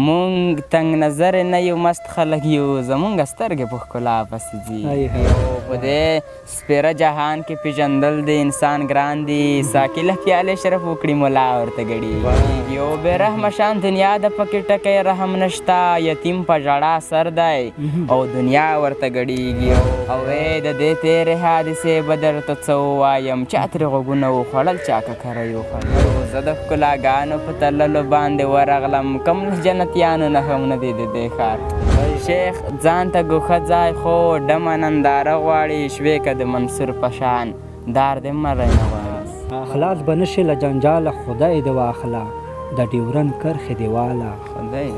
مونږ تنګ نظر نه یو مست خلک یو زمونږ سترګې په ښکلا پسې ځي یو په دې سپېره جهان کې پېژندل د انسان ګران دي ساقي له پیالې شرف وکړي ملا ورته ګډېږي یو بې رحمه شان دنیا د پکې ټکی رحم نشته یتیم په ژړا سر دی او دنیا ورته ګډېږي او د دې تېرې حادثې به درته څه ووایم چا ترې غوږونه وخوړل چا ککره یې وخوړل زه د ښکلاګانو په تللو باندې ورغلم کم له جنتیانو نه هم نه دی د دې ښار شیخ ځان ته ګوښه ځای خو ډمه ننداره غواړي شوې که د منصور په شان دار دې مری نه غواړي خلاص به نشي له جنجاله خدای دې واخله د ډیورند کرښې دې واله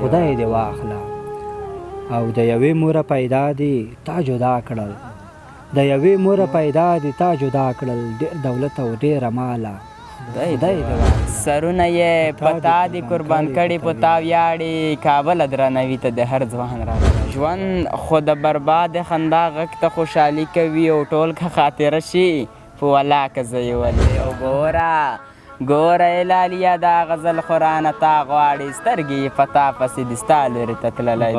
خدای دې واخله او د یوې موره پیدا دي تا جدا کړل د یوې موره پیدا دي تا جدا کړل ډېر دولت او ډېره ماله سرونه یې په تا دي قربان کړي په تا ویاړي کابل درنوي ته د هر ځوان راغلی ژوند خو د برباد خندا غږ ته خوشحالي کوي او ټول که خاطره شي په ولا که زه یې ولې او ګوره الالیا دا غزل خورانه تا غواړي سترګې یې په تا پسې دي ستا لورې ته تللی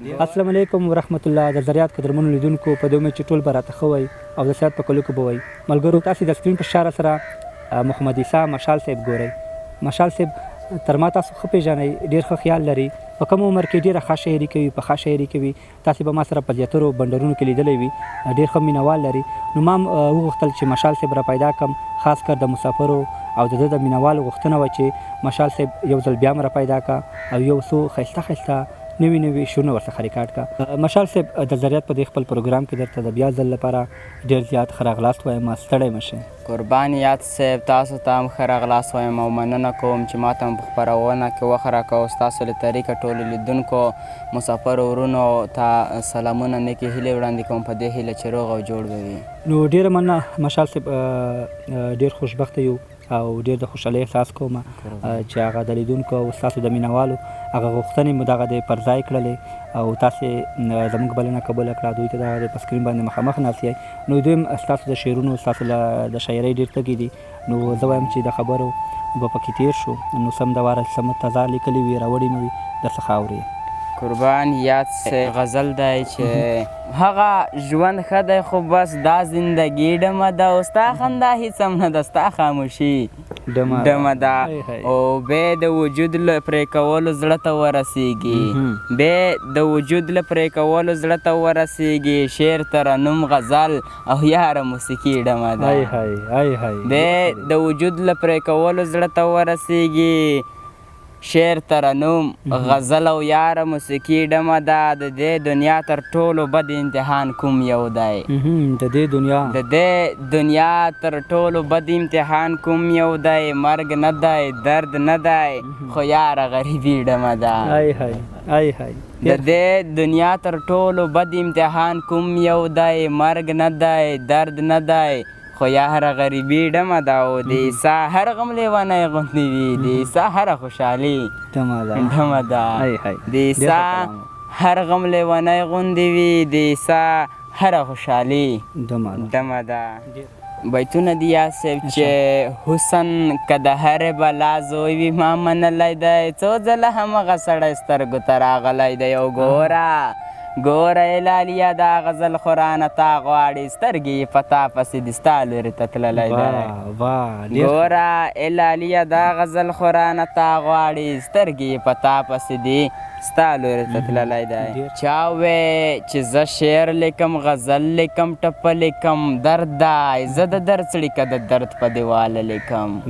دی السلام علیکم ورحمت الله د زریات قدرمنو لیدونکو په دې امید چې ټول به راته ښه وئ او د صحت په کلو کې به وئ ملګرو تاسې د سکرین په اشاره سره محمد عیسی مشال صاحب ګورئ مشال صاحب تر ما تاسو ښه پېژنئ ډېر ښه خیال لري په کم عمر کې ډېره ښه شاعري کوي په ښه شاعري کوي تاسې به ما سره په زیاترو بنډرونو کې لیدلی وي ډېر ښه مینوال لري نو ما هم وغوښتل چې مشال صاحب را پیدا کړم خاص کر د مسافرو او د ده د مینوالو غوښتنه وه چې مشال صاحب یو ځل بیا م را پیدا کړه او یو څو ښایسته ښایسته نوي نوي شعرونه ورڅخه ریکارډ کړه مشال صاحب د زریات په دې خپل پروګرام کې درته د بیا ځل لپاره ډېر زیات ښه راغلاست وایم ستړی مه شئ قربان یاد صاحب تاسو ته هم ښه راغلاست وایم او مننه کوم چې ما ته هم په خپرونه کې وخت راکوه ستاسو له طریقه ټولو لیدونکو مسافرو ورونو ته سلامونه نیکې هیلې وړاندې کوم په دې هیله چې روغ او جوړ به وي نو ډېره مننه مشال صاحب ډېر خوشبخته یو او ډېر د خوشحالۍ احساس کوم چې هغه د لیدونکو او ستاسو د مینوالو هغه غوښتنې مو دغه دی پر ځای کړلې او تاسې زموږ بلنه قبوله کړه دوی ته دغه دی په سکرین باندې مخامخ ناست یئ نو دوی هم ستاسو د شعرونو ستاسو د شاعرۍ ډېر تږي دي نو زه وایم چې د خبرو به پکې تېر شو نو سم د واره څه مو تازه لیکلي وي راوړي مې وي درڅخه اورئ قربان یاد صاحب غزل دی چې هغه ژوند ښه دی خو بس دا زندګي ډمه ده او ستا خندا هېڅ هم نه ده ستا خاموشي ډمه ده او بیا د وجود له پرې کولو زړه ته ورسېږي بیا د وجود له پرې کولو زړه ته ورسېږي شعر ترنم غزل او یاره موسیقي ډمه ده بیا د وجود له پرې کولو زړه ته ورسېږي شعر ترنم غزل او یاره موسیقي ډمه ده د دې دنیا تر ټولو بد امتحان کوم یو دی د دې دنیا تر ټولو بد امتحان کوم یو دی مرګ نه دی درد نه دی خو یاره غریبي ډمه ده د دې دنیا تر ټولو بد امتحان کوم یو دی مرګ نه دی درد نه دی خو یاره غریبي ډمه ده او د عیسی هر غم لیونی غوندې وي د عیسی هره خوشحالي ډمه ده د عیسی هر غم لیونی غوندې وي د عیسی هره خوشحالي ډمه ده بیتونه دي یا صاحب چې حسن که د هرې بلا زوی وي ما منلی دی څو ځله همغه سړی سترګو ته راغلی دی او ګوره الالیا دا غزل خورانه تا غواړي سترګې یې په تا پسې دي ستا لورې ته تللی دی ګوره الالیا دا غزل خورانه تا غواړي سترګې یې په تا پسې دي ستا لورې ته تللی دی چا وی چې زه شعر لیکم غزل لیکم ټپه لیکم درد دی زه د درد څړیکه د درد په دیواله لیکم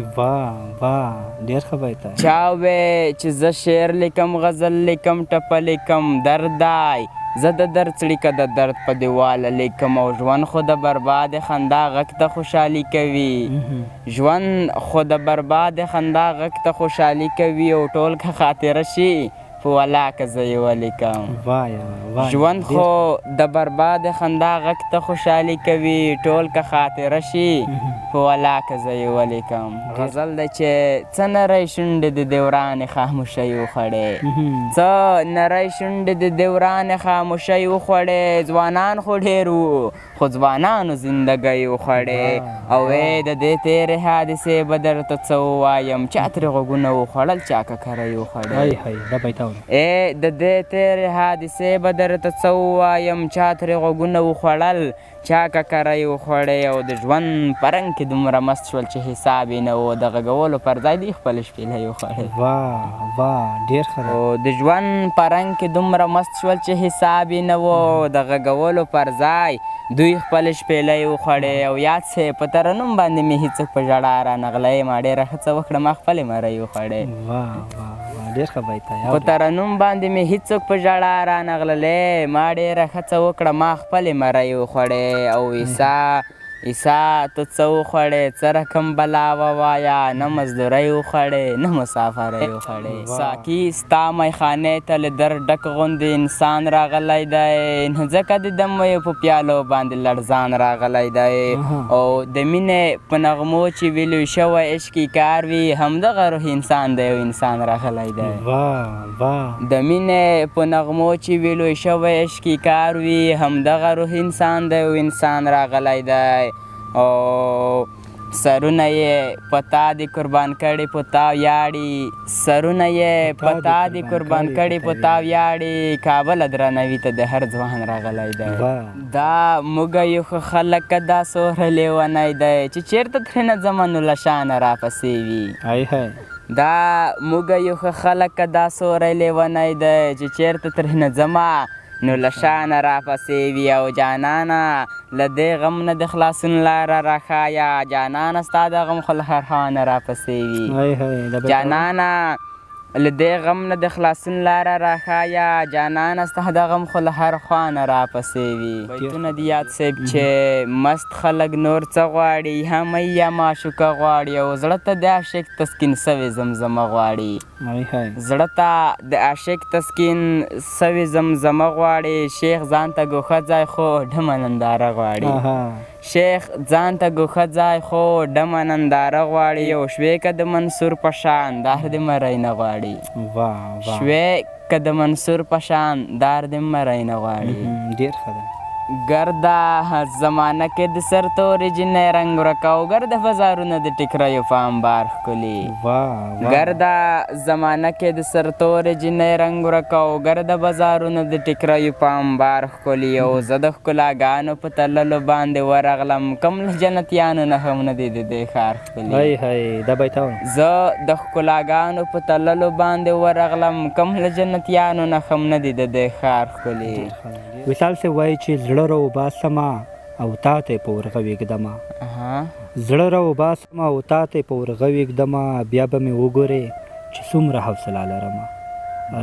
چا وی چې زه شعر لیکم غزل لیکم ټپه لیکم درد دی زه د درد څړیکه د درد په دیواله لیکم او ژوند خو د برباد خندا غږ ته خوشحالي کوي ژوند خو د برباد خندا غږ ته خوشحالي کوي او ټول که خاطره شي په ولاکه زه یې ولیکم. وایه ژوند خو د برباد خندا غږ ته خوشحالي کوي، ټول که خاطره شي په ولاکه زه یې ولیکم. غزل دی چې څه نری شونډې د دوران خاموشۍ وخوړې، څه نری شونډې د دوران خاموشۍ وخوړې، ځوانان خو ډېر وو خو ځوانانو زندګۍ وخوړې. او د دې تېرې حادثې به درته څه ووایم، چا ترې غوږونه وخوړل چا ککرۍ وخوړې. د دې تېرې حادثې به درته څه ووایم، چا ترې غوږونه وخوړل چا ککرۍ وخوړې. او د ژوند په رنګ کې دومره مست شول چې حساب یې نه و، د غږولو پر ځای دوی خپلې شپېلۍ وخوړې. او د ژوند په رنګ کې دومره مست شول چې حساب یې نه و، د غږولو پر ځای دوی خپلې شپېلۍ وخوړې. او یاد سې په ترنم باندې مې هېڅوک په ژړا رانغلی، ما ډېره ښه څه وکړه ما خپلې مرۍ وخوړې. په ترنم باندې مې هېڅوک په ژړا رانغللی، ما ډېره ښه څه وکړه ما خپلې مرۍ وخوړې. او عیسی ته څه وخوړې، څه رقم بلا ووایه، نه مزدورۍ وخوړې نه مسافرۍ وخوړې. ساقي ستا میخانې ته له در ډک غوندې انسان راغلی دی، نو ځکه د دمیو په پیالو باندې لړزان راغلی دی. او د مینې په نغمو چې ویلو شوی عشقي کار وي، همدغه روح انسان دی او انسان راغلی دی. د مینې په نغمو چې ویلو شوی عشقي کار وي، همدغه روح انسان دی او انسان راغلی دی. او سرونه یې په تا دي قربان کړي په تا ویاړي، سرونه یې په تا دي قربان کړي په تا ویاړي، کابل درنوي ته د هر ځوان راغلی دی. دا موږ یو ښه خلک دا سوره لیونی دی چې چېرته ترېنه ځمه نو له شانه راپسې وي. دا موږ یو ښه خلک دا سوره لیونی دی چې چېرته ترېنه ځمه نو له شانه راپسې وي. او جانانه له دې غم نه د خلاصون لاره راښایه، جانانه ستا د غم خو له هر خانه راپسې وي. جانانه له دې غم نه د خلاصون لاره راښایه، جانانه ستا د غم خو له هر خانه راپسې وي. بیتونه د یاد صاحب چې مست خلک نور څه غواړي، یا می یا معشوقه غواړي، او زړه ته د عاشق تسکین سوې زمزمه غواړي. زړه ته د عاشق تسکین سوې زمزمه غواړي، شیخ ځان ته ګوښه ځای خو ډمه ننداره غواړي. شیخ ځان ته ګوښه ځای خو ډمه ننداره غواړي. او شوې که د منصور په شان دار دې مری نه غواړي، شوې که د منصور په شان دار دې مری نه غواړي. ګرده زمانه کې د سرتورې جنۍ رنګ ورکه، او ګرده بازارونه د ټیکریو په انبار ښکلي. ګرده زمانه کې د سرتورې جنۍ رنګ ورکه، او ګرده بازارونه د ټیکریو په انبار ښکلي. او زه د ښکلاګانو په تللو باندې ورغلم، کم له جنتیانو نه هم نه دی د دې ښار ښکلي. زه د ښکلاګانو په تللو باندې ورغلم، کم له جنتیانو نه هم نه دی د دې ښار ښکلي. وصال صاحب وایي چې زړه راوباسمه او تا ته یې په ورغه ویږدمه، زړه راوباسمه او تا ته یې په ورغه ویږدمه، بیا به مې وګورې چې څومره حوصله لرمه.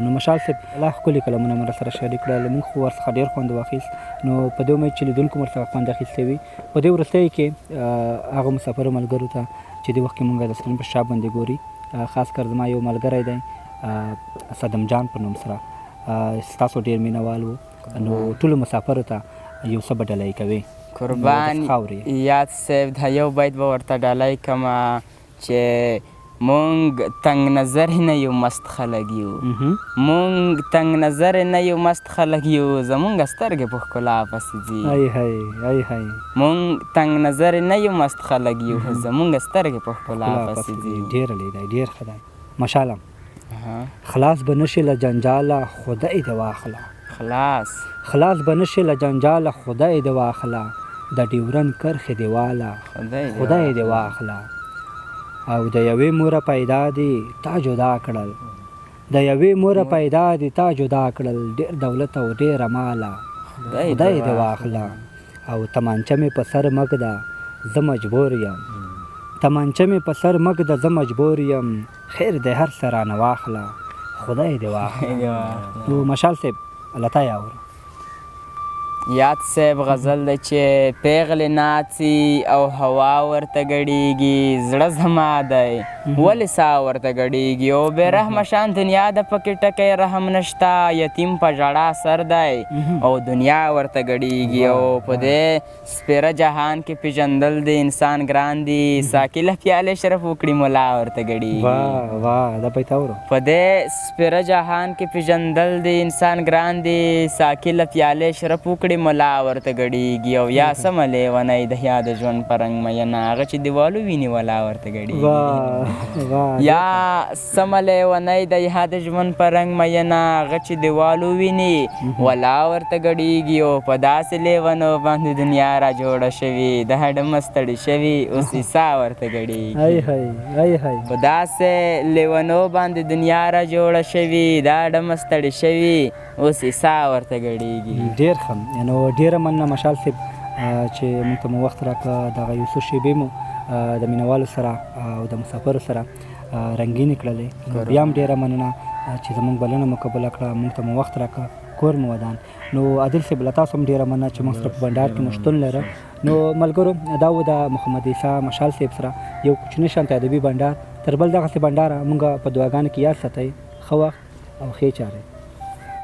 نو مشال صاحب لا ښکلي کلمونه مو راسره شریک کړل، موږ خو ورڅخه ډېر خوند واخیست. نو په دې امید چې لیدونکو مو ورڅخه خوند اخیستی وي. په دې وروستیو کې هغو مسافرو ملګرو ته چې دې وخت کې مونږ د سکرین په شا باندې ګوري، خاص کر زما یو ملګری دی صدم جان په نوم سره، ستاسو ډېر مینهوال و. نو ټولو مسافرو ته یو څه به ډالۍ کوې؟ قربان یاد صاحب دا یو بیت به ورته ډالۍ کړمه چې مونږ تنګ نظر نه یو مست خلک یو، مونږ تنګ نظر نه یو مست خلک یو، زمونږ سترګې په ښکلا پسې ځي. مونږ تنګ نظر نه یو مست خلک یو، زمونږ سترګې په ښکلا پسې ځي. ډېر لیدی ډېر ښه دی. مشالم خلاص به نشي له جنجاله خدای دې واخله، خلاص به نشي له جنجاله خدای دې واخله، د ډیورن کرښې دې واله خدای دې واخله. او د یوې موره پیدا دي تا جدا کړل، د یوې موره پیدا دي تا جدا کړل، ډېر دولت او ډېره ماله خدای دې واخله. او تمانچه مې په سر مږده زه مجبور یم، تمانچه مې په سر مږده زه مجبور یم، خیر دې هر څه رانه واخله خدای دې واخله. نو مشال صاحب الله تا یاور. یاد صاحب غزل دی چې پیغلې ناڅي او هوا ورته ګډېږي زړه زما دی ولې ساه ورته ګډېږي او بې رحمه شان دنیا د پکې ټکی رحم نشته یتیم په ژړا سر دی او دنیا ورته ګډېږي او په دې سپېره جهان کې پېژندل د انسان ګران دي ساقي له پیالې شرف وکړي ملا ورته ګډېږي په دې سپېره جهان کې پېژندل د انسان ګران دي ساقي له پیالې شرف وکړي ملا ورته ګډېږي او یا سمه لیونی د یا د ژوند په رنګ مینه هغه چې دیوالو ویني ولا ورته ګډېږي یا سمه لیونی د یا د ژوند په رنګ مینه هغه چې دیوالو ویني ولا ورته ګډېږي او په داسې لیونو باندې دنیا را جوړه شوې د هډمه ستړې شوې اوس یې ساه ورته ګډېږي په داسې لیونو باندې دنیا را جوړه شوې د هډمه ستړې شوې اوس یې ساه ورته ګډېږي. ډېر ښه نو ډېره مننه مشال صاحب چې موږ ته مو وخت راکړه دغه یو څو شېبې مو د مینوالو سره او د مسافرو سره رنګینې کړلې بیا هم ډېره مننه چې زموږ بلنه مو قبوله کړه موږ ته مو وخت راکړه کور مو ودان نو عادل صاحب له تاسو هم ډېره مننه چې موږ سره په بنډار کې مو شتون لره نو ملګرو دا و د محمد عیسی مشال صاحب سره یو کوچنی شانته ادبي بنډار تر بل دغسې بنډاره موږ په دعاګانو کې یاد ساتئ ښه وخت او ښې چارې.